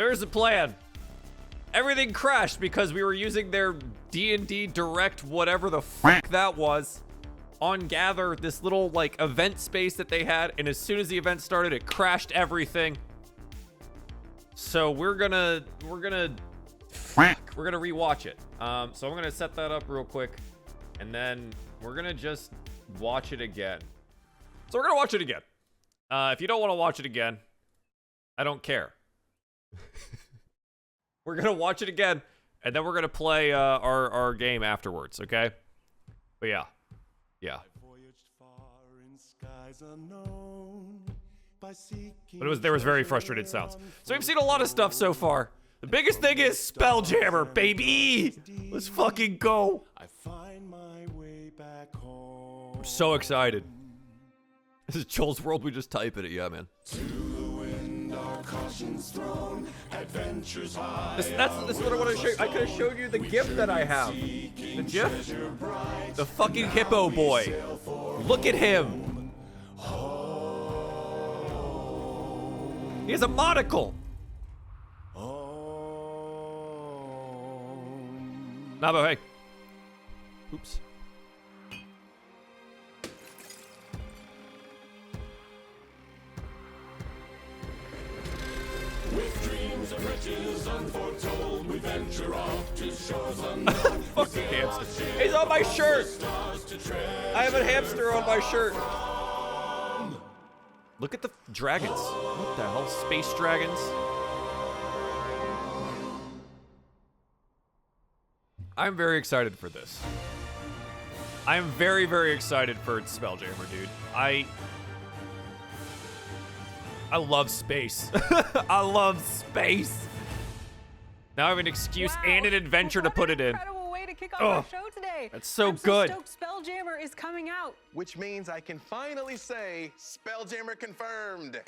There's a plan. Everything crashed because we were using their D&D Direct, whatever the fuck that was, on Gather, this little like event space that they had, and as soon as the event started, it crashed everything. So we're gonna rewatch it. So I'm gonna set that up real quick, and then we're gonna just watch it again. So we're gonna watch it again. If you don't want to watch it again, I don't care. We're gonna watch it again, and then we're gonna play our game afterwards, okay? But yeah. But there was very frustrated sounds. So we've seen a lot of stuff so far. The biggest thing is Spelljammer, baby! Let's fucking go! I'm so excited. This is Joel's World, we just type it, yeah, man. This is what I want to show you. I could have showed you the GIF that I have. The GIF? The fucking hippo boy. Look at him. He has a monocle. Nabo, hey. Oops. With dreams and riches unforetold, we venture off to shores unknown. Fucking hamster. He's on my shirt. I have a hamster on my shirt. Look at the dragons. What the hell? Space dragons? I'm very excited for this. I am very, very excited for Spelljammer, dude. I love space. I love space. Now I have an excuse and an adventure to put it in. Incredible way to kick off our show today. That's so I'm good. So stoked Spelljammer is coming out. Which means I can finally say, Spelljammer confirmed.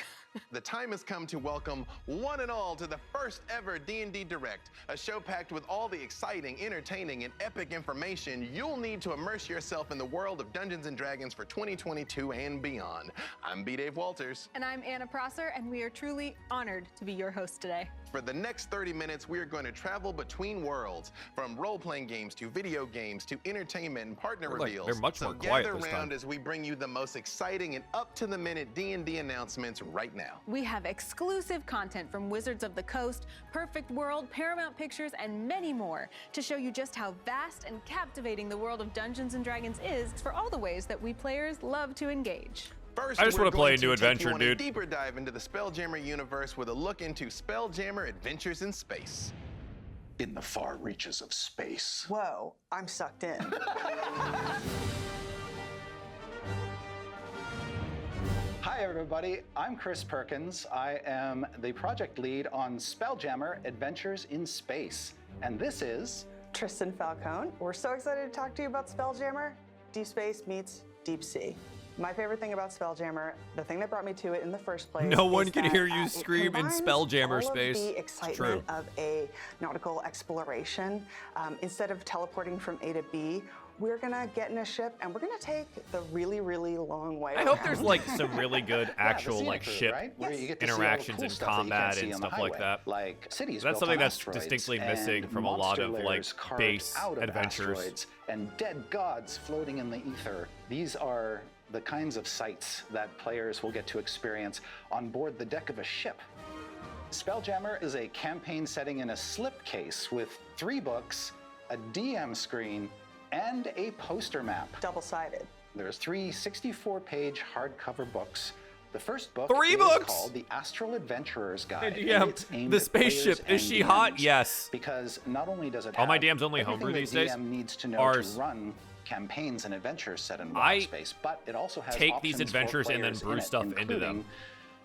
The time has come to welcome one and all to the first ever D&D Direct, a show packed with all the exciting, entertaining, and epic information you'll need to immerse yourself in the world of Dungeons & Dragons for 2022 and beyond. I'm B. Dave Walters. And I'm Anna Prosser, and we are truly honored to be your host today. For the next 30 minutes, we are going to travel between worlds, from role-playing games to video games to entertainment and partner reveals. They're much more so quiet gather this around time. as we bring you the most exciting and up-to-the-minute D&D announcements right now. We have exclusive content from Wizards of the Coast, Perfect World, Paramount Pictures, and many more to show you just how vast and captivating the world of Dungeons & Dragons is for all the ways that we players love to engage. First, I just we're want to play a going new take you adventure, on dude. A deeper dive into the Spelljammer universe with a look into Spelljammer Adventures in Space. In the far reaches of space. Whoa, I'm sucked in. Hi everybody, I'm Chris Perkins. I am the project lead on Spelljammer Adventures in Space. And this is... Tristan Falcone. We're so excited to talk to you about Spelljammer. Deep Space meets Deep Sea. My favorite thing about Spelljammer, the thing that brought me to it in the first place. No one is can that, hear you it scream in combines Spelljammer all space. Of the It's true. excitement of a nautical exploration. Instead of teleporting from A to B, we're gonna get in a ship and we're gonna take the really, really long way. I hope around. there's like some really good actual the like scenic route, ship right? Where you get to see all the interactions cool and stuff that you can't combat see and on the stuff like highway, that. like cities That's built something on that's asteroids distinctly and missing from a lot monster of like layers carved base out of adventures. asteroids and dead gods floating in the ether. These are the kinds of sights that players will get to experience on board the deck of a ship. Spelljammer is a campaign setting in a slipcase with 3 books, a DM screen, and a poster map. Double-sided. There's 3 64-page hardcover books. The first book 3 is books? called The Astral Adventurer's Guide. Yeah, and it's aimed the at spaceship. players Is and she hot? DMs, Yes. Because not only does it All my have DMs only everything homebrew the these days. DM needs to know Ours. to run campaigns and adventures set in I wild space, but it also has take these options for adventures and then players brew in it, stuff into them. including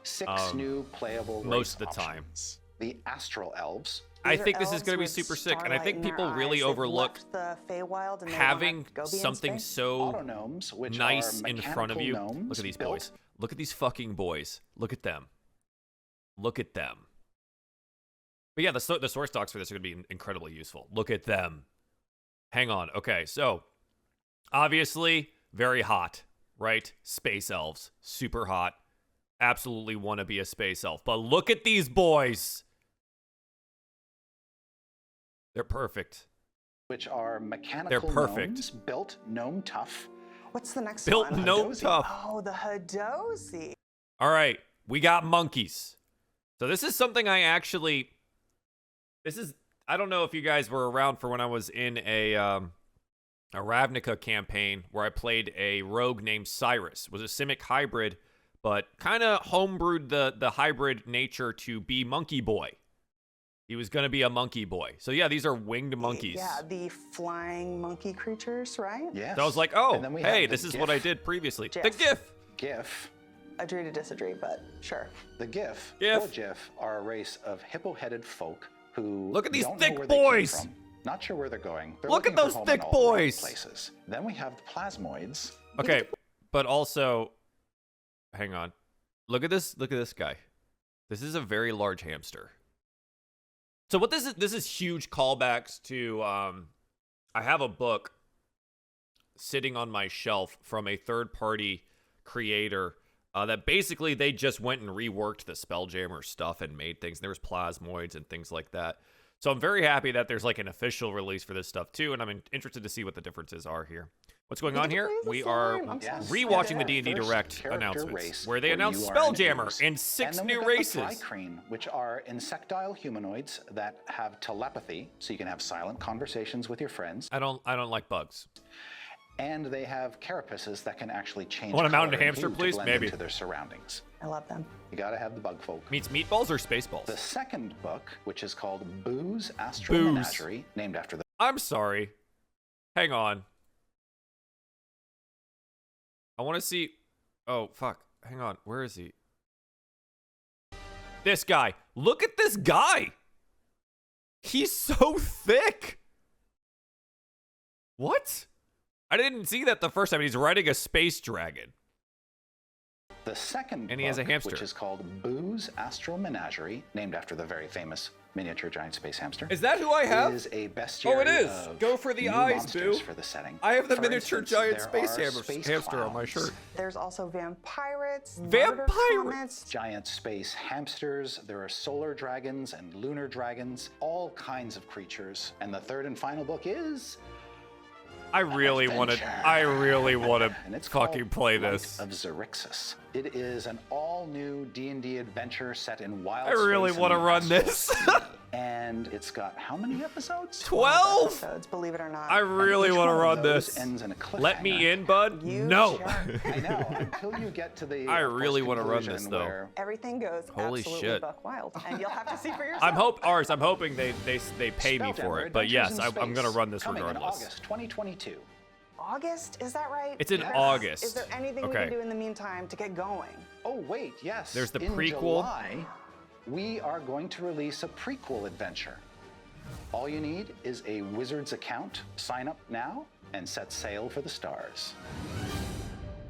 6 new playable most race of the time. options. The Astral Elves. I These are think this is elves going to be with super sick, and I starlight think in their people really eyes. They've overlook left the Feywild and they having wanna go be in something space. so Autognomes, which nice are in front of mechanical you. gnomes Look at these built boys. Look at these fucking boys. Look at them. Look at them. But yeah, the source docs for this are going to be incredibly useful. Look at them. Hang on. Okay, so obviously very hot, right? Space elves. Super hot. Absolutely want to be a space elf. But look at these boys. They're perfect. which are mechanical perfect. gnomes built gnome tough. What's the next Built one? gnome Hadozi. tough. Oh, the Hadozi. All right, we got monkeys. So this is something I actually. I don't know if you guys were around for when I was in a Ravnica campaign where I played a rogue named Cyrus. It was a Simic hybrid, but kind of homebrewed the hybrid nature to be Monkey Boy. He was going to be a monkey boy. So yeah, these are winged monkeys. Yeah, the flying monkey creatures, right? Yes. So I was like, And then oh, we hey, have the this is what I GIF. did previously. GIF. The GIF. GIF. Agree to disagree, but sure. The GIF, GIF. or GIF are a race of hippo-headed folk who Look at these don't thick know where they came boys. from. Not sure where they're going. They're Look at looking for those home thick in all the wrong boys. Places. Then we have the plasmoids. Okay, but also, hang on. Look at this guy. This is a very large hamster. So what this is huge callbacks to, I have a book sitting on my shelf from a third-party creator that basically they just went and reworked the Spelljammer stuff and made things. There was plasmoids and things like that. So I'm very happy that there's like an official release for this stuff too, and I'm interested to see what the differences are here. What's going on here? We are Yes. rewatching the Yeah. D&D First Direct character announcements, race where they where announced you are Spelljammer introduced. and 6 And then new we've races. got the Flycreen, which are insectile humanoids that have telepathy, so you can have silent conversations with your friends. I don't like bugs. And they have carapaces that can actually change Want a mounted color and hamster, hue to please? blend Maybe. into their surroundings. I love them. You gotta have the bug folk. Meets meatballs or spaceballs? The second book, which is called Boo's Astral Menagerie, named after the I'm sorry. Hang on. I want to see. Oh, fuck. Hang on. Where is he? This guy. Look at this guy. He's so thick. What? I didn't see that the first time. He's riding a space dragon. The second And he has a book, hamster. which is called Boo's Astral Menagerie, named after the very famous miniature giant space hamster. Is that who I have? Is a bestiary Oh, it is. of Go for the new eyes, monsters Boo. for the setting. I have the For miniature instance, giant there space are space hamster on my clowns, shirt. There's also vampirates, Vampirates? murder comets. giant space hamsters, there are solar dragons and lunar dragons, all kinds of creatures. And the third and final book is I really want to. Adventure. I really want and to it's fucking called play Light this. of Xerixis. It is an all-new D&D adventure set in wild I really space want to and run astral this. sea. And it's got how many episodes? 12. Episodes, believe it or not. I really want to run Those this. ends in a Let me cliffhanger. in, bud. You No. jerk. I know, until you get to the I of course, really wanna run this, conclusion though. where Everything goes Holy absolutely shit. buck wild, and you'll have to see for yourself. I'm hoping they pay me for Spelljammer it. But Adventures yes, in I'm gonna Space, run this coming regardless. In August 2022. August, is that right? It's in Yes. August. Is there anything we Okay. can do in the meantime to get going? Oh wait, yes. There's the in prequel. July, we are going to release a prequel adventure. All you need is a Wizards account. Sign up now and set sail for the stars.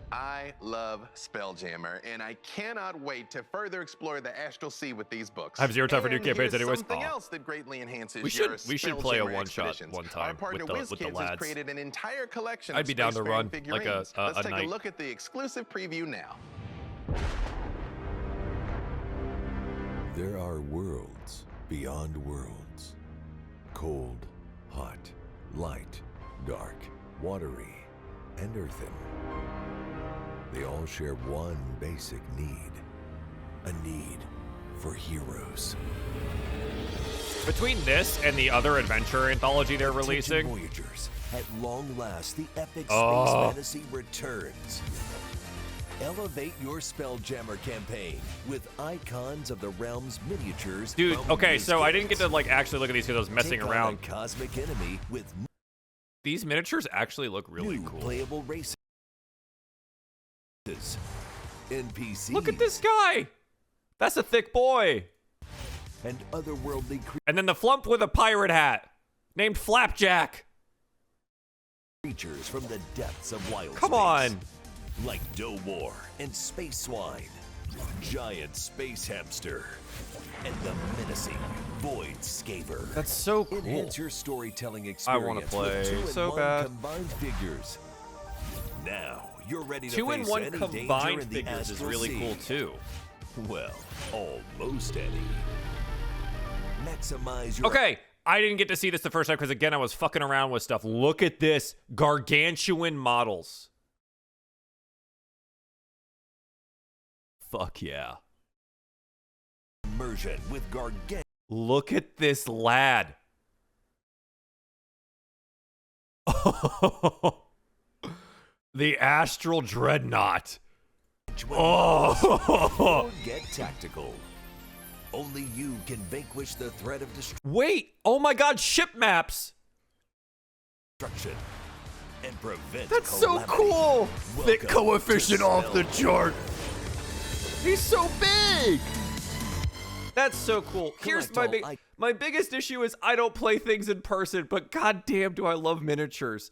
I love Spelljammer, and I cannot wait to further explore the astral sea with these books. I have 0 time for new And campaigns here's anyways. something Aw. else that greatly enhances We your should play a Spelljammer one-shot expeditions. one time Our partner with the WizKids has lads. created an entire collection I'd of be down to spacefaring run, like a- figurines. a Let's take night. a look at the exclusive preview now. There are worlds beyond worlds. Cold, hot, light, dark, watery, and earthen. They all share one basic need. A need for heroes. Between this and the other adventure anthology they're Attention releasing, Voyagers, at long last, the epic Oh. space fantasy returns. Elevate your Spelljammer campaign with icons of the realm's miniatures. dude. from Okay, so I didn't get to WizKids. like actually look at these because I was messing Take on around. a cosmic enemy with These miniatures actually look really new cool. playable races. NPCs. Look at this guy. That's a thick boy. And otherworldly And then the flump with a pirate hat named Flapjack. creatures from the depths of wild Come space. on. Like Doughwar and Space Swine, Giant Space Hamster, and the menacing Void Scaver. That's so cool. Enhance your storytelling I experience wanna play with 2-in-1 so bad. combined figures. Now you're ready to face 2-in-1 any danger combined in the figures is astral really sea. cool too. Well, almost any. Maximize your Okay, I didn't get to see this the first time because, again, I was fucking around with stuff. Look at this. Gargantuan models. Fuck yeah. Immersion with gargantuan. Look at this lad. The Astral Dreadnought. Oh. Get tactical. Only you can vanquish the threat of Wait. Oh my God. Ship maps. destruction and prevent That's so calamity. cool. Thick Welcome coefficient to off the Spelljammer. chart. He's so big. That's so cool. Here's Collect my all my biggest issue is I don't play things in person, but goddamn do I love miniatures.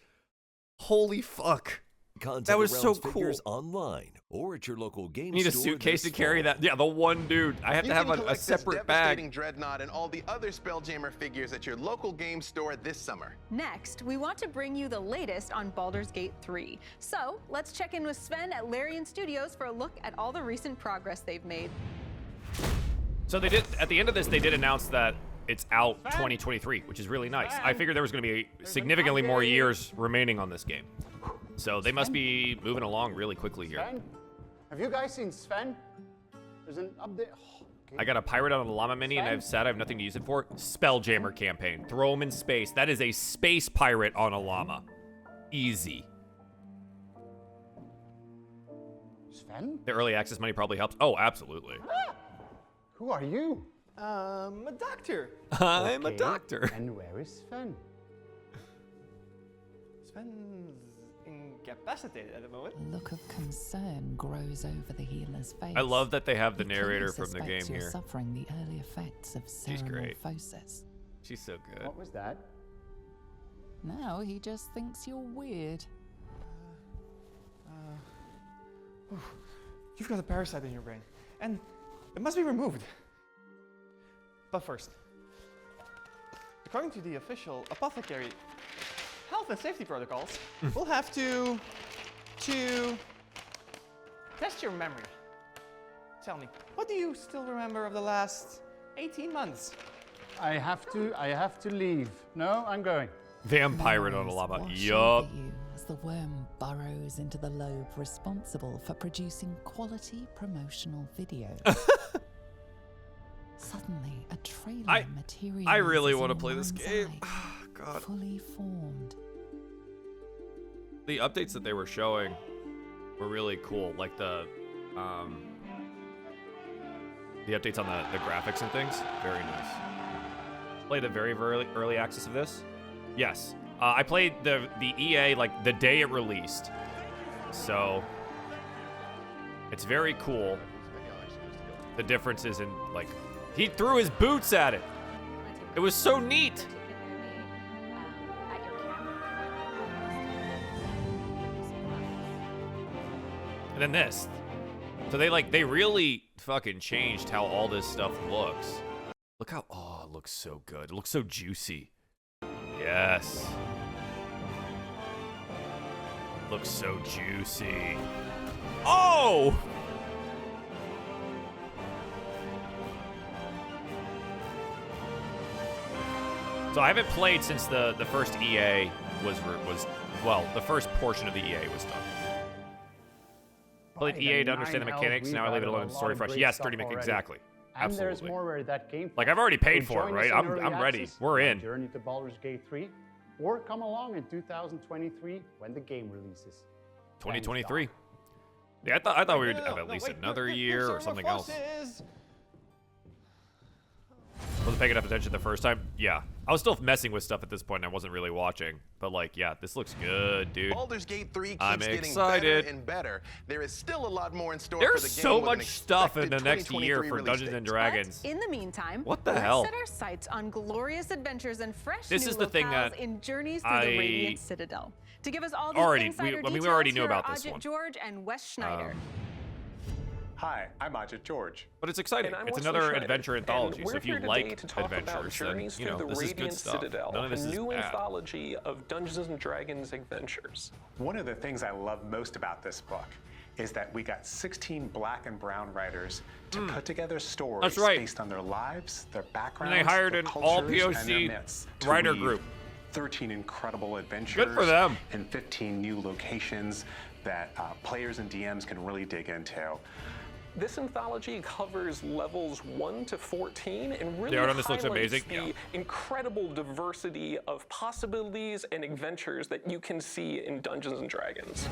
Holy fuck. Cons That of the was so Realms cool. figures online or at your local game I need a store suitcase to this carry fall. that. Yeah, the one dude. I have You to have can a collect this separate devastating bag. Dreadnought and all the other Spelljammer figures at your local game store this summer. Next, we want to bring you the latest on Baldur's Gate 3. So let's check in with Sven at Radiant Studios for a look at all the recent progress they've made. So they did, at the end of this, they did announce that it's out 2023, which is really nice. I figured there was going to be significantly more years remaining on this game. So they must be moving along really quickly here. Sven? Have you guys seen Sven? There's an update. Oh, okay. I got a pirate on a llama mini, and I've said I have nothing to use it for. Spelljammer campaign. Throw him in space. That is a space pirate on a llama. Easy. Sven? The early access money probably helps. Oh, absolutely. Who are you? A doctor. I'm a Okay, doctor. And where is Sven? Sven's incapacitated at the moment. A look of concern grows over the healer's face. I love that they have the He clearly narrator from the game suspects you're here. suffering the early effects of She's great. cerimorphosis. She's so good. What was that? Now he just thinks you're weird. You've got a parasite in your brain, and it must be removed. But first, according to the official apothecary health and safety protocols, we'll have to test your memory. Tell me, what do you still remember of the last 18 months? I have to leave. No, I'm going. Vampire on a Memories llama. wash Yup. over you as the worm burrows into the lobe responsible for producing quality promotional videos. Suddenly, a trailer materializes I really in want to play your this mind's game. eye, God. fully formed. The updates that they were showing were really cool. Like the updates on the graphics and things. Very nice. Played a very early access of this. Yes. I played the EA like the day it released. So it's very cool. The differences in like he threw his boots at it. It was so neat. And then this. So they really fucking changed how all this stuff looks. Look how, oh, it looks so good. It looks so juicy. Yes. Looks so juicy. Oh! So I haven't played since the first EA was well, the first portion of the EA was done. Played EA to understand the mechanics. Now I leave it alone in story fresh. Yes, 30 minutes exactly. And there's Absolutely. more where that came from. Like I've already paid So for it, join right? us in early I'm ready. access We're on in. Journey to Baldur's Gate 3, or come along in 2023 when the game releases. 2023. Yeah, I thought we would have at least another year or something else. Wasn't paying enough attention the first time. Yeah, I was still messing with stuff at this point. And I wasn't really watching, but like, yeah, this looks good, dude. Baldur's Gate 3 keeps I'm getting excited. better and better. There is still a lot more in store There's for the game. so with an much stuff in expected the next year 2023 for release Dungeons date. and Dragons. But in the meantime, What the let's hell? set our sights on glorious adventures and fresh This new is the thing locales that in journeys through the I Radiant Citadel. To give us all these already- insider we details, already knew here are about this Ajit one. George and Wes Schneider. Hi, I'm Ajit George. But it's exciting. And I'm It's Wesley another Schneider, adventure anthology. and So we're if you here today like to talk about adventures, then journeys you know through the this is good Radiant stuff. Citadel, None of this a is new bad. anthology of Dungeons and Dragons adventures. One of the things I love most about this book is that we got 16 black and brown writers to put together stories That's right. based on their lives, their backgrounds, And they hired their an all cultures, and their POC myths to writer weave group. 13 incredible adventures. Good for them. And 15 new locations that players and DMs can really dig into. This anthology covers levels 1 to 14 and really The art on this highlights looks amazing. the incredible diversity of possibilities and adventures that you can see in Dungeons and Dragons.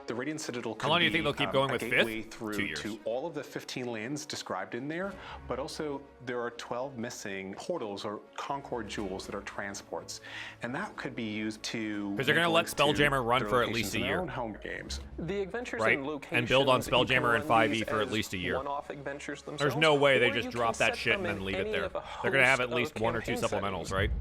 The Radiant Citadel How long do you think they'll keep going with a 5th? gateway through 2 years. to all of the 15 lands described in there, but also there are 12 missing portals or Concord jewels that are transports, and that could be used to Because they're going to let Spelljammer run for at least a year. Home games. The adventures Right, and locations and build on you can Spelljammer and run 5e these for at as least a year. one-off adventures There's themselves, no way they or just you drop can that set shit and them then in leave it any there. of a They're going to have host at least of 1 or 2 campaign supplementals, settings. right?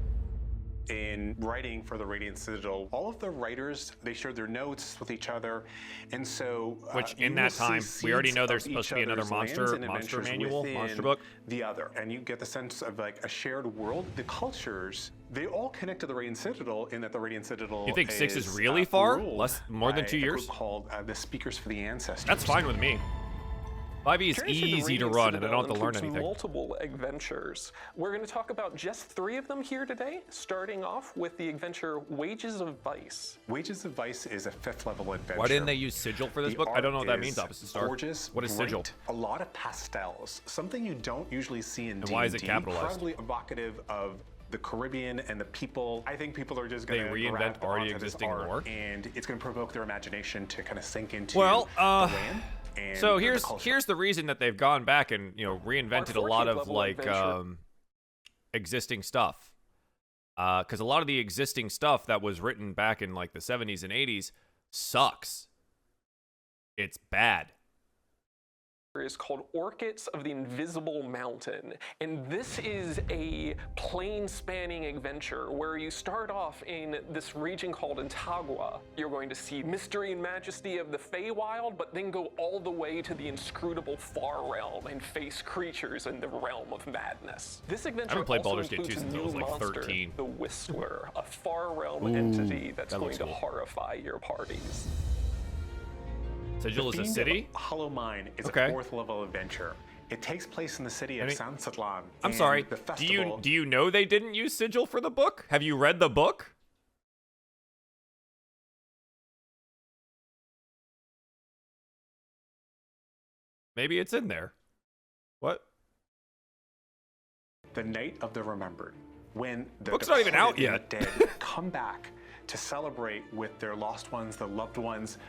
In writing for the Radiant Citadel, all of the writers, they shared their notes with each other, and so Which you in will that see time, we already seeds know there's of supposed each to be another other's monster lands and adventures manual, within monster book. the other, and you get the sense of like a shared world. The cultures, they all connect to the Radiant Citadel in that the Radiant Citadel. You think 6 is really far? ruled More than by 2 a years? group called the Speakers for the Ancestors. That's fine with me. 5e is Journey through the easy to Radiant run, and I don't have to Citadel learn includes anything. multiple adventures. We're going to talk about just 3 of them here today, starting off with the adventure Wages of Vice. Wages of Vice is a 5th level adventure. Why didn't they use sigil for this The book? I don't know art what that is means, Opposite Star. Gorgeous, What is sigil? great, a lot of pastels, something you don't usually see in And why is it D&D, capitalized? Probably evocative of the Caribbean and the people. I think people are just going to reinvent already existing lore? and it's going to provoke their imagination to kind of sink into Well, the land. And so the culture. here's the reason that they've gone back and reinvented a lot of 14th level like adventure. existing stuff, because a lot of the existing stuff that was written back in like the 70s and 80s sucks. It's bad. Is called Orchids of the Invisible Mountain, and this is a plane-spanning adventure where you start off in this region called Antagua. You're going to see mystery and majesty of the Feywild, but then go all the way to the inscrutable Far Realm and face creatures in the realm of madness. This adventure haven't played also Baldur's Gate 2 includes a since I new was, like, monster, 13. the Whistler, a Far Realm Ooh, entity that's that going looks to cool. horrify your parties. Sigil is a Fiend of city? Hollow Mine is Okay. a 4th level adventure. It takes place in the city of San Satlan. I'm and sorry. The Do festival you know they didn't use sigil for the book? Have you read the book? Maybe it's in there. What? The Night of the Remembered, when the Book's not even out departed yet. and dead come back to celebrate with their lost ones, their loved ones,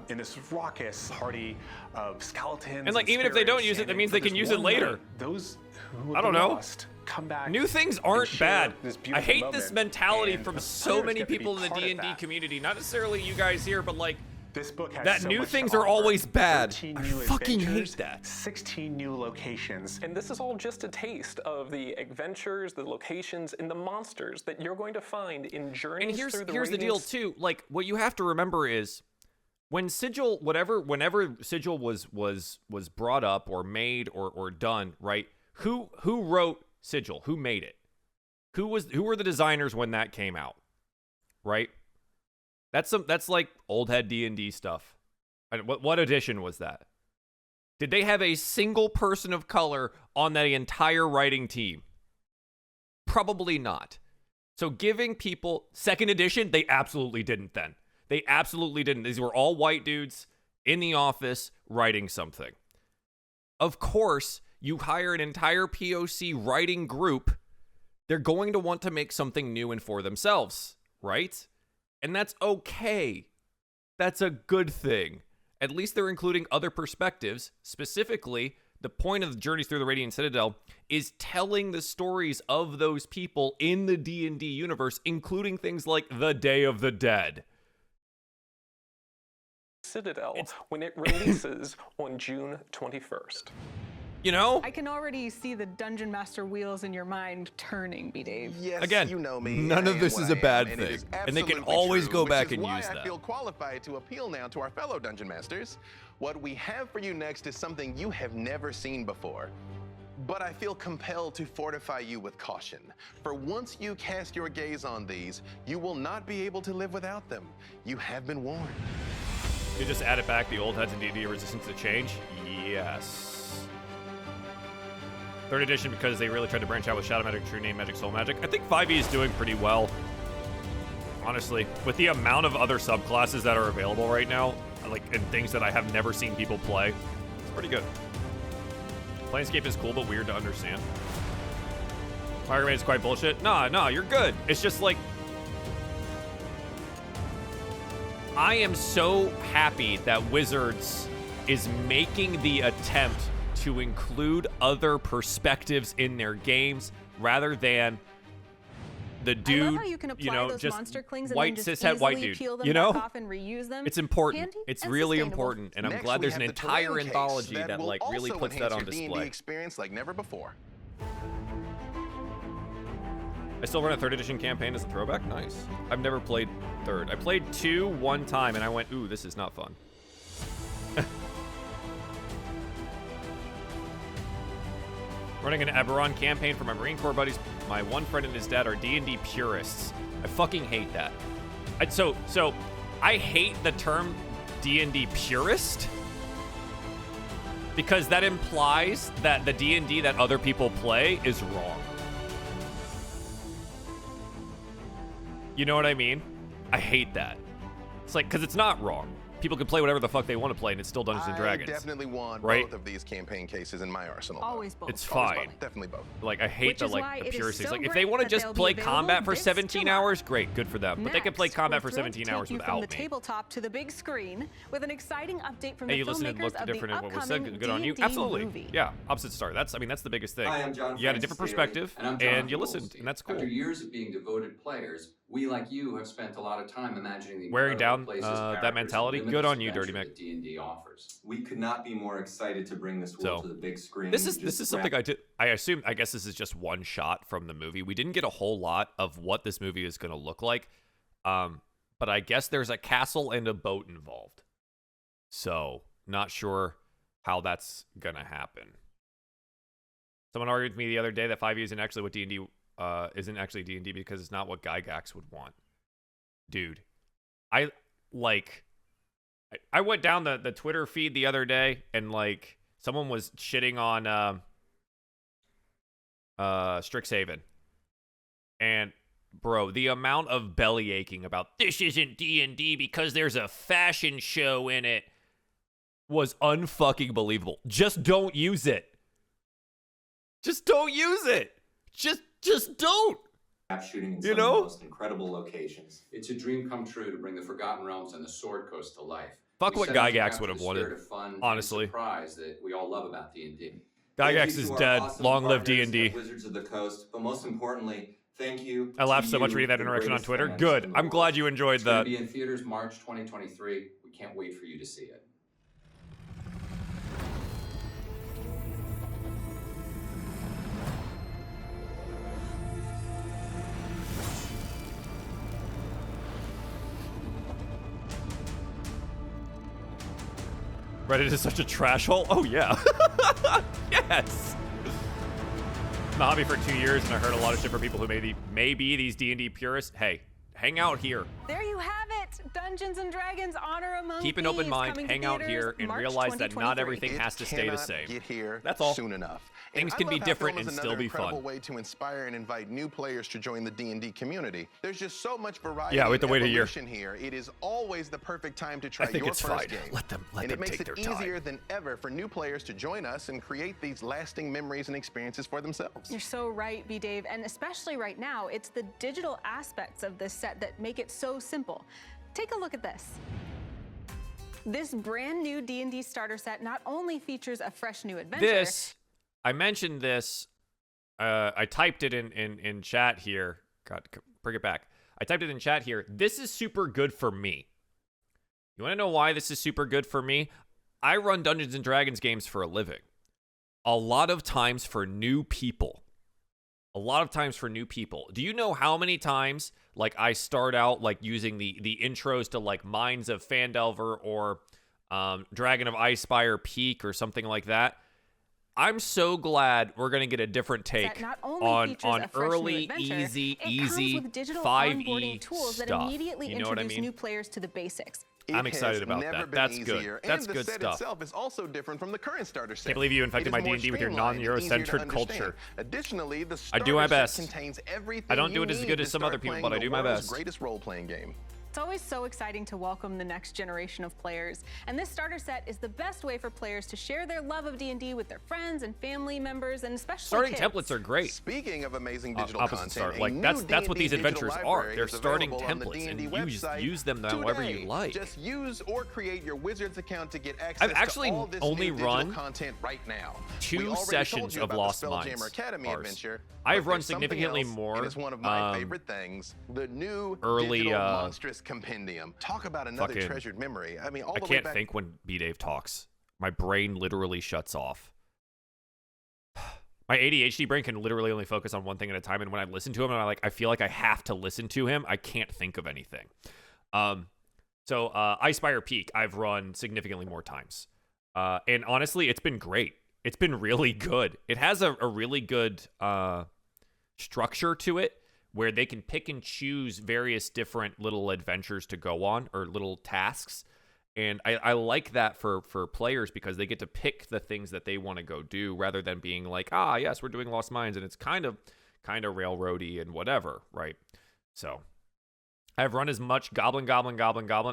in this raucous party of skeletons. And, like, even if they don't spirits, use it, and that means for they can this use it one later. night, those who I have don't been know. lost come back. New things and aren't share bad. this I beautiful hate this moment, mentality and from the so players many get to be people in the part of D&D that. community. Not necessarily you guys here, but like This book has that so new much things to are offer. always bad. 13 I new fucking hate adventures, that. 16 new locations. And this is all just a taste of the adventures, the locations, and the monsters that you're going to find in Journeys And here's Through the the deal Radiant too. Like what you have to remember is when sigil, whenever sigil was brought up or made or done, right? Who wrote sigil? Who made it? Who were the designers when that came out? Right? That's like old head D&D stuff. What edition was that? Did they have a single person of color on the entire writing team? Probably not. So giving people 2nd edition, they absolutely didn't then. They absolutely didn't. These were all white dudes in the office writing something. Of course, you hire an entire POC writing group, they're going to want to make something new and for themselves, right? And that's okay. That's a good thing. At least they're including other perspectives. Specifically, the point of Journeys Through the Radiant Citadel is telling the stories of those people in the D&D universe, including things like the Day of the Dead. Citadel when it releases on June 21st. You know? I can already see the Dungeon Master wheels in your mind turning, B-Dave. Yes, Again, you know me. none and I of am this what is I a bad am, thing, it is and they can absolutely always true, go which back is and why use I that. feel qualified to appeal now to our fellow Dungeon Masters. What we have for you next is something you have never seen before. But I feel compelled to fortify you with caution. For once you cast your gaze on these, you will not be able to live without them. You have been warned. You just added back the old heads and D&D resistance to change? Yes. 3rd edition because they really tried to branch out with Shadow Magic, True Name Magic, Soul Magic. I think 5e is doing pretty well, honestly. With the amount of other subclasses that are available right now, like, and things that I have never seen people play, it's pretty good. Planescape is cool, but weird to understand. Fire Grenade is quite bullshit. Nah, you're good. It's just like, I am so happy that Wizards is making the attempt to include other perspectives in their games rather than the dude, I love how you can apply those just monster clings and white then just cishet white easily dude. peel them You know, back off and reuse them. it's important. Handy It's and really sustainable. important, and I'm Next, glad we there's have an the entire terrain case anthology that will like really also puts that enhance on your D&D display. experience like never before. I still run a 3rd edition campaign as a throwback. Nice. I've never played 3rd. I played 2 one time, and I went, ooh, this is not fun. Running an Eberron campaign for my Marine Corps buddies. My one friend and his dad are D&D purists. I fucking hate that. So I hate the term D&D purist because that implies that the D&D that other people play is wrong. You know what I mean? I hate that. It's like, because it's not wrong. People can play whatever the fuck they want to play, and it's still Dungeons and Dragons. I definitely want right? both of these campaign cases in my arsenal. Always both. It's Always fine. both. Definitely both. Like, I hate Which is the why it is purist things. so Like, if they great want to that just they'll be play available combat for this 17 July. hours, great, good for them. But they can play Next, combat we're for thrilled to 17 take hours you from without the me. tabletop to the big screen with an exciting update from Hey, the you listened and filmmakers looked of the different at what was said. upcoming Good on you. D&D Absolutely. movie. Yeah, opposite star. That's the biggest thing. Hi, I'm John You had a different Francis perspective, Daly, and I'm Jonathan and you listened, Goldstein. and that's cool. After years of being devoted players, we, like you, have spent a lot of time imagining the Wearing incredible down places, that characters, mentality. and Good limitless on you, Dirty adventure Mick. that D&D offers. We could not be more excited to bring this world So, to the big screen. This is something I guess this is just one shot from the movie. We didn't get a whole lot of what this movie is going to look like. But I guess there's a castle and a boat involved. So, not sure how that's going to happen. Someone argued with me the other day that 5e isn't actually what D&D isn't actually D&D because it's not what Gygax would want. Dude, I went down the Twitter feed the other day and like someone was shitting on Strixhaven. And bro, the amount of belly aching about this isn't D&D because there's a fashion show in it was unfucking believable. Just don't use it. Just don't use it. Just don't. Shooting in You some know? of the most incredible locations. It's a dream come true to bring the Forgotten Realms and the Sword Coast to life. Fuck We what set out to Gygax capture would have the wanted, spirit of fun and honestly. surprise that we all love about D&D. Gygax Thank you is to our dead. awesome Long live partners D&D. at Wizards of the Coast, but most importantly, thank you. I laughed to so much you, reading that the interaction on greatest Twitter. fans Good. in the I'm world. glad you enjoyed It's gonna that. be in theaters March 2023. We can't wait for you to see it. Reddit is such a trash hole. Oh, yeah. Yes. In the hobby for 2 years, and I heard a lot of shit from people who may be these D&D purists. Hey, hang out here. There you have it. Dungeons and Dragons Honor Among Keep an open Thieves mind, coming to hang out theaters here, and March realize that not 2023. everything has to stay the Cannot same. Get here That's all. soon enough. Things And can I be love how different film and is still another be fun. incredible way to inspire and invite new players to join the D&D community. There's just so much variety. Yeah, we have to and wait a year. evolution here. It is always the perfect time to try I think your it's first fine. game. Let them and it makes take it their time. easier than ever for new players to join us and create these lasting memories and experiences for themselves. You're so right, B. Dave, and especially right now, it's the digital aspects of this set that make it so simple. Take a look at this. This brand new D&D starter set not only features a fresh new adventure. I mentioned this. I typed it in chat here. God, bring it back. I typed it in chat here. This is super good for me. You want to know why this is super good for me? I run Dungeons and Dragons games for a living. A lot of times for new people. Do you know how many times like I start out like using the intros to like Mines of Phandelver or Dragon of Icespire Peak or something like that? I'm so glad we're gonna get a different take not only on features a fresh new early, adventure, easy, it easy comes with digital 5e onboarding tools that stuff. immediately You know what I introduce mean? new players to the basics. I'm excited about never that. been That's easier, good. That's and good the set stuff. itself is also different from the current starter set. Can't believe you It infected is my more D&D with your streamlined and easier to non-Eurocentric understand. culture. Additionally, the I do my starter best. set contains everything I don't do you it as need good to as some start other people, playing but I the do my world's best. greatest role-playing game. It's always so exciting to welcome the next generation of players, and this starter set is the best way for players to share their love of D&D with their friends and family members, and especially Starting kids. templates are great. Speaking of amazing digital Opposite content, start. a Like new that's what D&D these digital adventures are. library They're is starting available on the templates, and D&D website use them however you today. like. Just use or create your Wizards account to get access I've actually to all this only new digital run content right now. 2 We already sessions told you of about Lost the Spelljammer Minds. Academy Ours. adventure. I've but run there's something significantly else, more. and it's one of my favorite things. The new early, digital monstrous compendium. Talk about another fucking- treasured memory. I mean, all I the way can't back. think when B-Dave talks. My brain literally shuts off. My ADHD brain can literally only focus on one thing at a time, and when I listen to him, and I feel like I have to listen to him, I can't think of anything. So Icefire Peak, I've run significantly more times. And honestly, it's been great. It's been really good. It has a really good structure to it where they can pick and choose various different little adventures to go on or little tasks. And I like that for players because they get to pick the things that they want to go do rather than being like, yes, we're doing Lost Mines, and it's kind of railroady and whatever, right? So I've run as much Goblin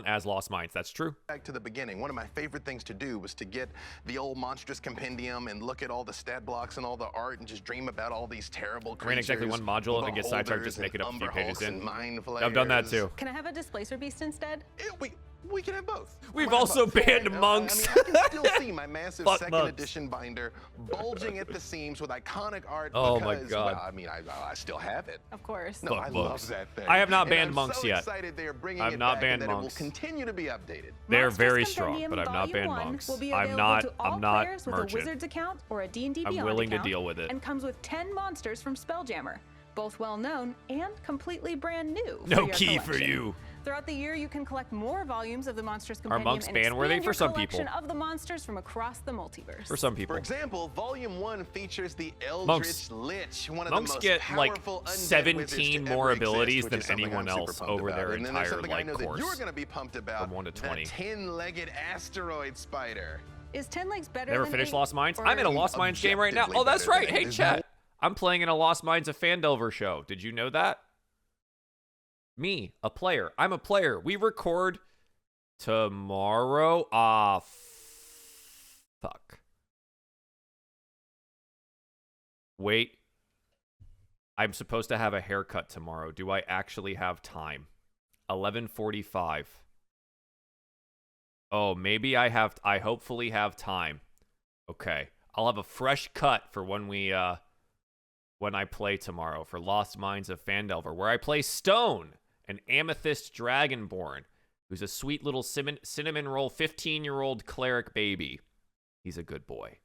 as Lost Mines. That's true. Back to the beginning, one of my favorite things to do was to get the old monstrous compendium and look at all the stat blocks and all the art and just dream about all these terrible creatures. Ran exactly one module and get sidetracked, just make it up a few pages in. I've done that too. Can I have a Displacer Beast instead? We can have both. We've also banned monks. I mean, I can still see my massive Fuck second monks. edition binder bulging at the seams with iconic art. Oh my because, God. Well, I mean, I still have it. Of course. No, Fuck I monks. love that thing. I have not And banned I'm monks so yet. excited they are bringing I've it not back banned and that monks. it will continue to be updated. They're Monsters very strong, Compendium but I've not Volume banned 1 monks. will be I'm available not. to all I'm not players with merchant. a Wizards account or a D&D I'm Beyond willing to account, deal with it. and comes with 10 monsters from Spelljammer, both well known and completely brand new. No for your key for collection. you. Throughout the year, you can collect more volumes of the Monsters Are Compendium monks and ban-worthy? expand For your some people. collection of the monsters from across the multiverse. For some people. For example, Volume 1 features the Eldritch Monks. Lich, one of Monks the most get like powerful undead 17 wizards to more ever exist, abilities which than is something anyone I'm super else pumped over about. their And then there's entire something I know that course. you're going to be pumped about. From 1 to 20. The 10-legged asteroid spider. Is 10 legs better Never than finished 8, Lost Mines? or- I'm in a Lost Mines game right now. Objectively Oh, that's better right. than Hey, it is. chat. I'm playing in a Lost Mines of Fandelver show. Did you know that? Me, a player. I'm a player. We record tomorrow. Fuck. Wait. I'm supposed to have a haircut tomorrow. Do I actually have time? 11:45. Oh, maybe I hopefully have time. Okay. I'll have a fresh cut for when I play tomorrow for Lost Mines of Fandelver, where I play Stone, an amethyst dragonborn, who's a sweet little cinnamon roll 15-year-old cleric baby. He's a good boy.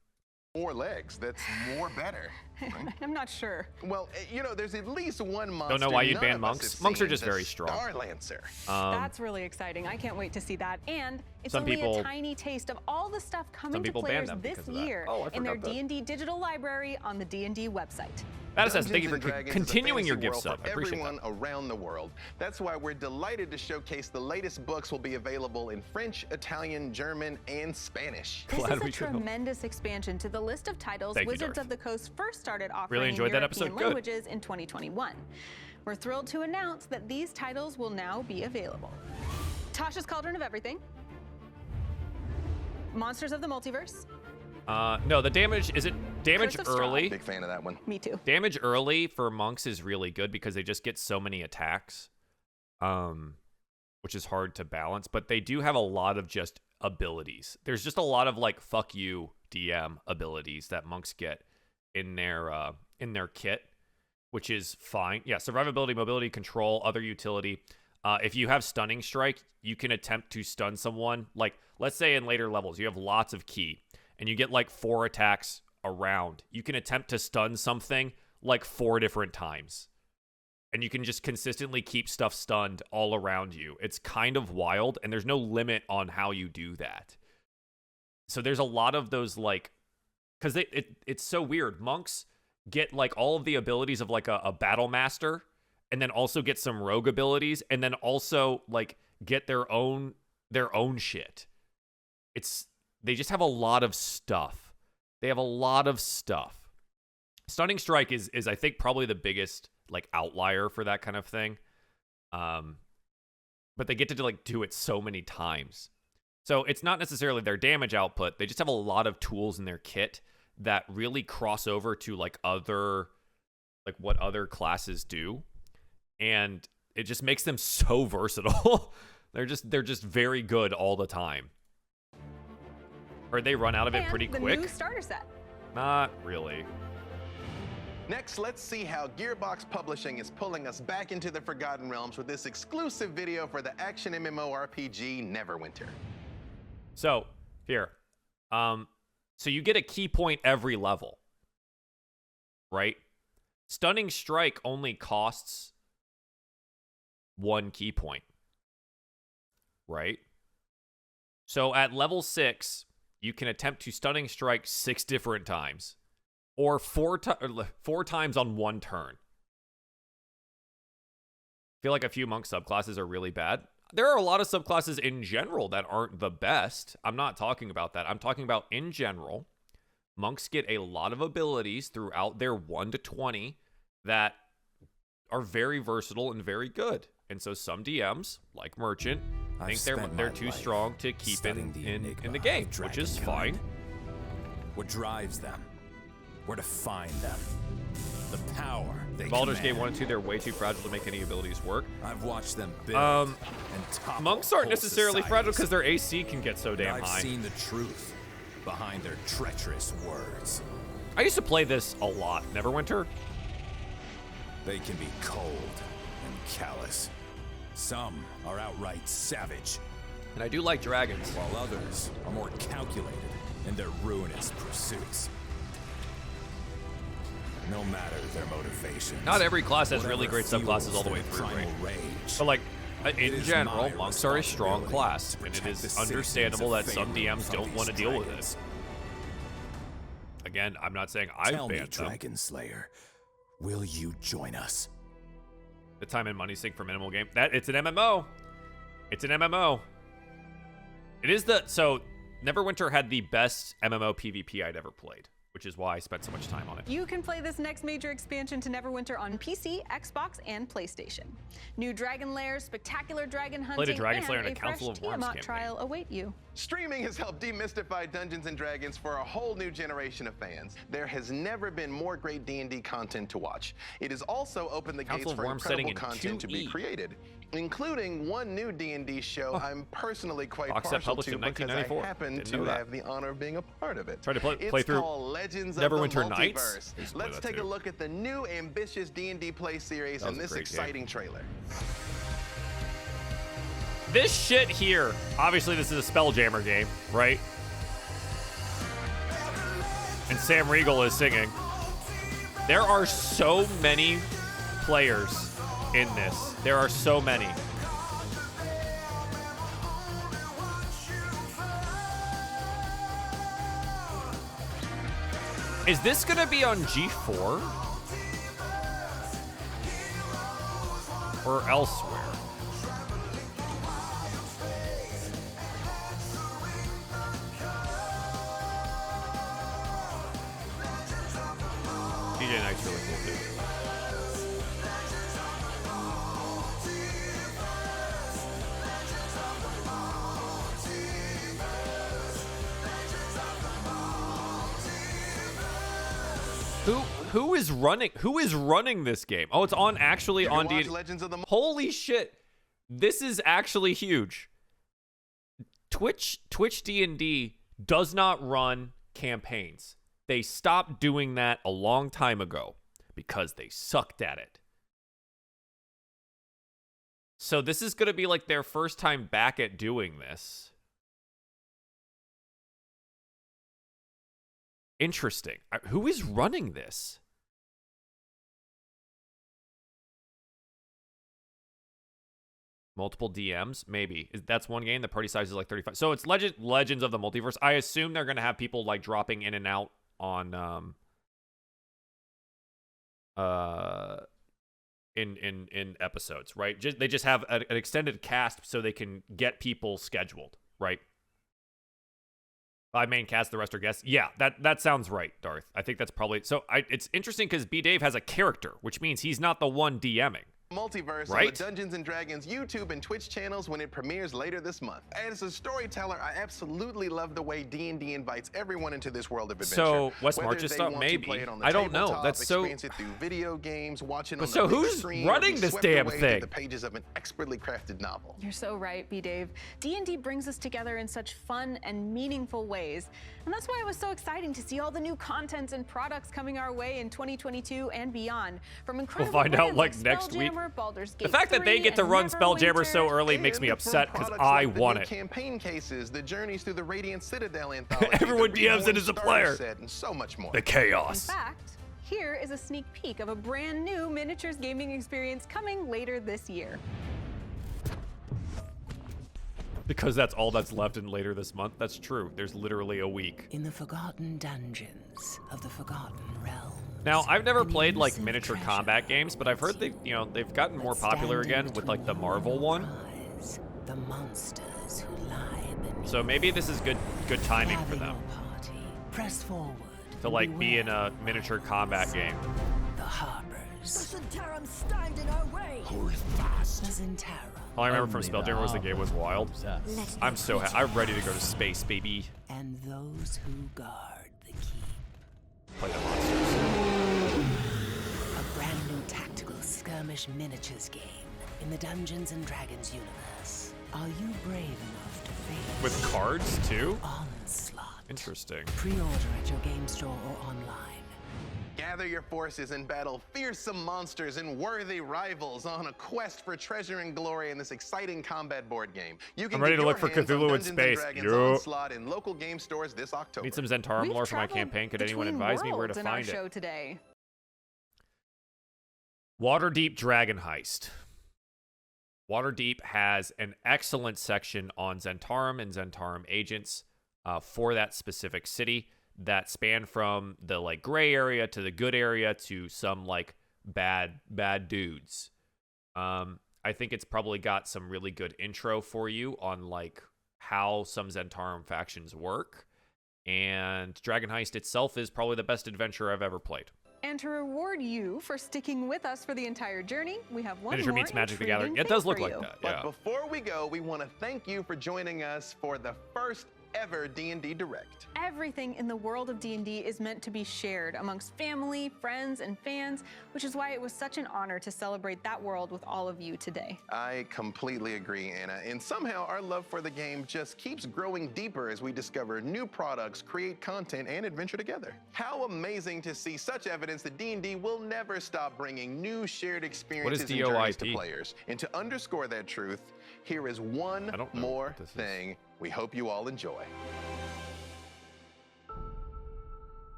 More legs. That's more better. Right? I'm not sure. Well, you know, there's at least one monster. Don't know why you'd none ban of us monks. have Monks are seen, just the very strong. Starlancer. That's really exciting. I can't wait to see that. And it's Some only people- a tiny taste of all the stuff coming to people ban players them this because of that. year Oh, I in their forgot that. D&D digital library on the D&D website. That says thank you Dungeons for and Dragons is a continuing your fantasy gift world sub. for I appreciate everyone that. around the world. That's why we're delighted to showcase the latest books will be available in French, Italian, German, and Spanish. This Glad is a we could help. tremendous expansion to the list of titles Thank you, Wizards Darth. of the Coast first started offering Really enjoyed in that European episode. Good. languages in 2021. We're thrilled to announce that these titles will now be available. Tasha's Cauldron of Everything, Monsters of the Multiverse. No, the damage is it damage Curse of Strahd. early. Big fan of that one. Me too. Damage early for monks is really good because they just get so many attacks, which is hard to balance. But they do have a lot of just abilities. There's just a lot of like "fuck you" DM abilities that monks get in their kit, which is fine. Yeah, survivability, mobility, control, other utility. If you have stunning strike, you can attempt to stun someone. Like let's say in later levels, you have lots of ki. And you get like 4 attacks around. You can attempt to stun something like 4 different times. And you can just consistently keep stuff stunned all around you. It's kind of wild, and there's no limit on how you do that. So there's a lot of those like because it's so weird. Monks get like all of the abilities of like a battle master, and then also get some rogue abilities, and then also like get their own shit. They just have a lot of stuff. They have a lot of stuff. Stunning Strike is I think probably the biggest like outlier for that kind of thing. But they get to like do it so many times. So it's not necessarily their damage output. They just have a lot of tools in their kit that really cross over to like what other classes do. And it just makes them so versatile. They're just very good all the time. Heard they run out of it pretty quick. The new starter set. Not really. Next, let's see how Gearbox Publishing is pulling us back into the Forgotten Realms with this exclusive video for the action MMORPG Neverwinter. So, here. So you get a key point every level. Right? Stunning Strike only costs 1 key point. Right? So at level 6, you can attempt to Stunning Strike 6 different times. Or 4 times on 1 turn. I feel like a few monk subclasses are really bad. There are a lot of subclasses in general that aren't the best. I'm not talking about that. I'm talking about in general. Monks get a lot of abilities throughout their 1 to 20 that are very versatile and very good. And so some DMs, like Merchant, think they're too strong to keep in the game, which is fine. What drives them? Where to find them? The power they Baldur's command. Gate 1 and 2, they're way too fragile to make any abilities work. I've watched them build and topple Monks aren't whole necessarily fragile societies. because their AC can get so damn I've high. seen the truth behind their treacherous words. I used to play this a lot. Neverwinter. They can be cold and callous. Some are outright savage. And I do like dragons. While others are more calculated in their ruinous pursuits. No matter their motivations. Not every class has really great subclasses all the way through, right? But like, in general, monks are a strong class, and it is understandable that some DMs don't want to deal with it. Again, I'm not saying I've Tell me, banned them. Dragon Slayer, will you join us? The time and money sink for minimal game. It's an MMO. It's an MMO. It is so Neverwinter had the best MMO PvP I'd ever played, which is why I spent so much time on it. You can play this next major expansion to Neverwinter on PC, Xbox, and PlayStation. New dragon lairs, spectacular dragon hunting, Played a Dragon Slayer and in a fresh Council of Worms Tiamat campaign. trial await you. Streaming has helped demystify Dungeons & Dragons for a whole new generation of fans. There has never been more great D&D content to watch. It has also opened the Council gates of for Worms setting incredible in content to be 2E. created, including one new D&D show I'm personally quite Box set partial published to in because I 1994. happen Didn't to know that. have the honor of being a part of it. Tried to play It's through called Legends of Neverwinter the Nights. Multiverse. I used to play Let's that take too. a look at the new ambitious D&D play series That was in a this great game. exciting trailer. This shit here, obviously this is a Spelljammer game, right? And Sam Riegel is singing. There are so many players in this. There are so many. Is this gonna be on G4? Or elsewhere? DJ Knight's really cool too. Who is running this game? Oh, it's on actually on D&D. Holy shit. This is actually huge. Twitch D&D does not run campaigns. They stopped doing that a long time ago because they sucked at it. So this is going to be like their first time back at doing this. Interesting. Who is running this? Multiple DMs? Maybe. That's one game. The party size is like 35. So it's Legends of the Multiverse. I assume they're going to have people like dropping in and out on in episodes, right? They just have an extended cast so they can get people scheduled, right? 5 main cast, the rest are guests. Yeah, that sounds right, Darth. I think that's probably so. It's interesting because B Dave has a character, which means he's not the one DMing. Multiverse right? on the Dungeons & Dragons YouTube and Twitch channels when it premieres later this month. As a storyteller, I absolutely love the way D&D invites everyone into this world of adventure. So West Whether Marches they stuff, want to maybe. play it on the I don't know. tabletop, That's so. experience it through video games, watching But on so the big who's screen, running or be this swept damn away thing? through the pages of an expertly crafted novel. You're so right, B. Dave. D&D brings us together in such fun and meaningful ways. And that's why it was so exciting to see all the new content and products coming our way in 2022 and beyond. From incredible We'll find out brands like next week. Spelljammer, Baldur's The Gate fact that they 3, get to and run Spelljammer Neverwinter. so early makes me And upset because from I products like want the it. new campaign cases, the journeys through the Radiant Citadel anthology, Everyone the DMs it Reborn as a Starter player. set, and so much more. The chaos. In fact, here is a sneak peek of a brand new miniatures gaming experience coming later this year. Because that's all that's left in later this month. That's true. There's literally a week. In the forgotten dungeons of the Forgotten Realm. Now, I've never played like miniature combat games, but I've heard they've gotten more popular again with like the Marvel one. The monsters who lie beneath. So maybe this is good timing for them Press forward. to like be in a miniature combat game. The harbors. Zentarum stand in our way. Hold fast. The Zentarum. All I remember from Spelljammer was the game was wild. I'm so I'm ready to go to space, baby. And those who guard the keep. Play the monsters. A brand new tactical skirmish miniatures game in the Dungeons and Dragons universe. Are you brave enough to face With cards too? onslaught? Interesting. Pre-order at your game store or online. Gather your forces and battle fearsome monsters and worthy rivals on a quest for treasure and glory in this exciting combat board game. You can I'm ready get to look your for hands on Cthulhu in Dungeons and space. Dragons Yup. Onslaught in local game stores this October. Need some Zentarum We've lore for my traveled campaign. Could anyone between advise me where to worlds in our find show it? today. Waterdeep Dragon Heist. Waterdeep has an excellent section on Zentarum and Zentarum agents for that specific city that span from the like gray area to the good area to some like bad dudes. I think it's probably got some really good intro for you on like how some Zentarum factions work. And Dragon Heist itself is probably the best adventure I've ever played. And to reward you for sticking with us for the entire journey, we have one Miniature more meets Magic the intriguing Gathering. It thing does look for like you. that. But Yeah. before we go, we want to thank you for joining us for the first ever D&D Direct. Everything in the world of D&D is meant to be shared amongst family, friends, and fans, which is why it was such an honor to celebrate that world with all of you today. I completely agree, Anna. And somehow our love for the game just keeps growing deeper as we discover new products, create content, and adventure together. How amazing to see such evidence that D&D will never stop bringing new shared experiences and journeys to DOIP? players. And to underscore that truth, here is one don't know more what this is. thing we hope you all enjoy.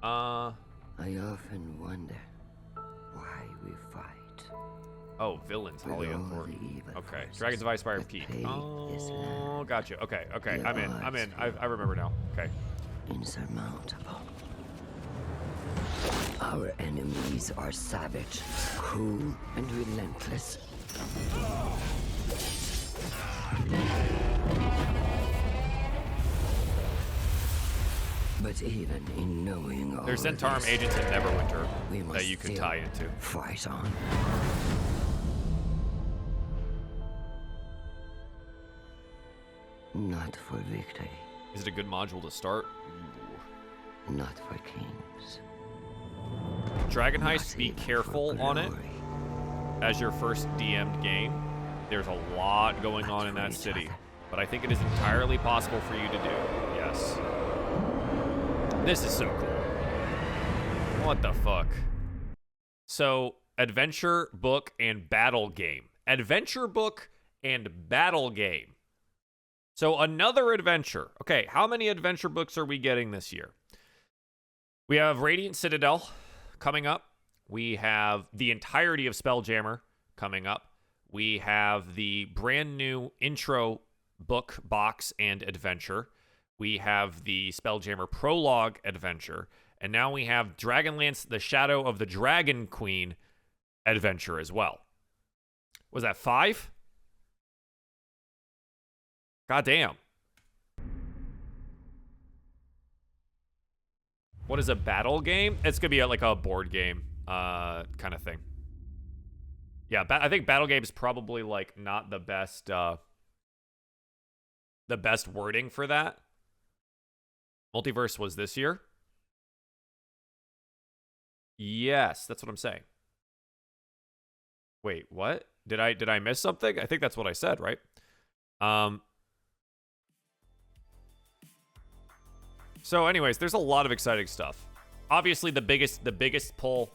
I often wonder why we fight. Oh, villains, With Holly all and Thornton. the evil Okay, forces Dragons of Ice Fire and that Peak. plague this Oh, land. gotcha. Okay, The I'm in. odds I remember now. Okay. Insurmountable. Our enemies are savage, cruel, and relentless. But even in knowing all There's of Zentarum this, agents in Neverwinter we that must you could still tie into. Fight on. Not for victory, Is it a good module to start? not for kings. Dragon Heist, be careful on it as your first DM'd game. There's a lot going on in that city, but I think it is entirely possible for you to do. Yes. This is so cool. What the fuck? So, adventure book and battle game. Adventure book and battle game. So, another adventure. Okay, how many adventure books are we getting this year? We have Radiant Citadel coming up. We have the entirety of Spelljammer coming up. We have the brand new intro book, box, and adventure. We have the Spelljammer Prologue adventure. And now we have Dragonlance, the Shadow of the Dragon Queen adventure as well. Was that 5? God damn. What is a battle game? It's going to be like a board game kind of thing. Yeah, I think battle game is probably like not the best wording for that. Multiverse was this year. Yes, that's what I'm saying. Wait, what? Did I miss something? I think that's what I said, right? So anyways, there's a lot of exciting stuff. Obviously, the biggest pull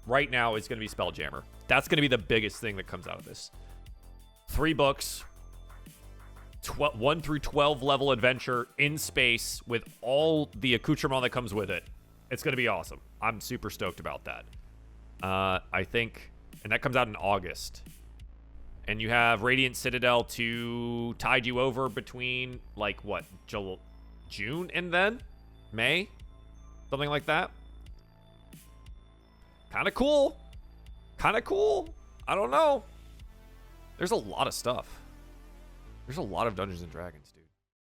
right now is going to be Spelljammer. That's going to be the biggest thing that comes out of this. 3 books, 1 through 12 level adventure in space with all the accoutrement that comes with it. It's going to be awesome. I'm super stoked about that. I think, and that comes out in August. And you have Radiant Citadel to tide you over between, like, what, June and then? May? Something like that. Kind of cool. Kind of cool. I don't know. There's a lot of stuff. There's a lot of Dungeons and Dragons, dude.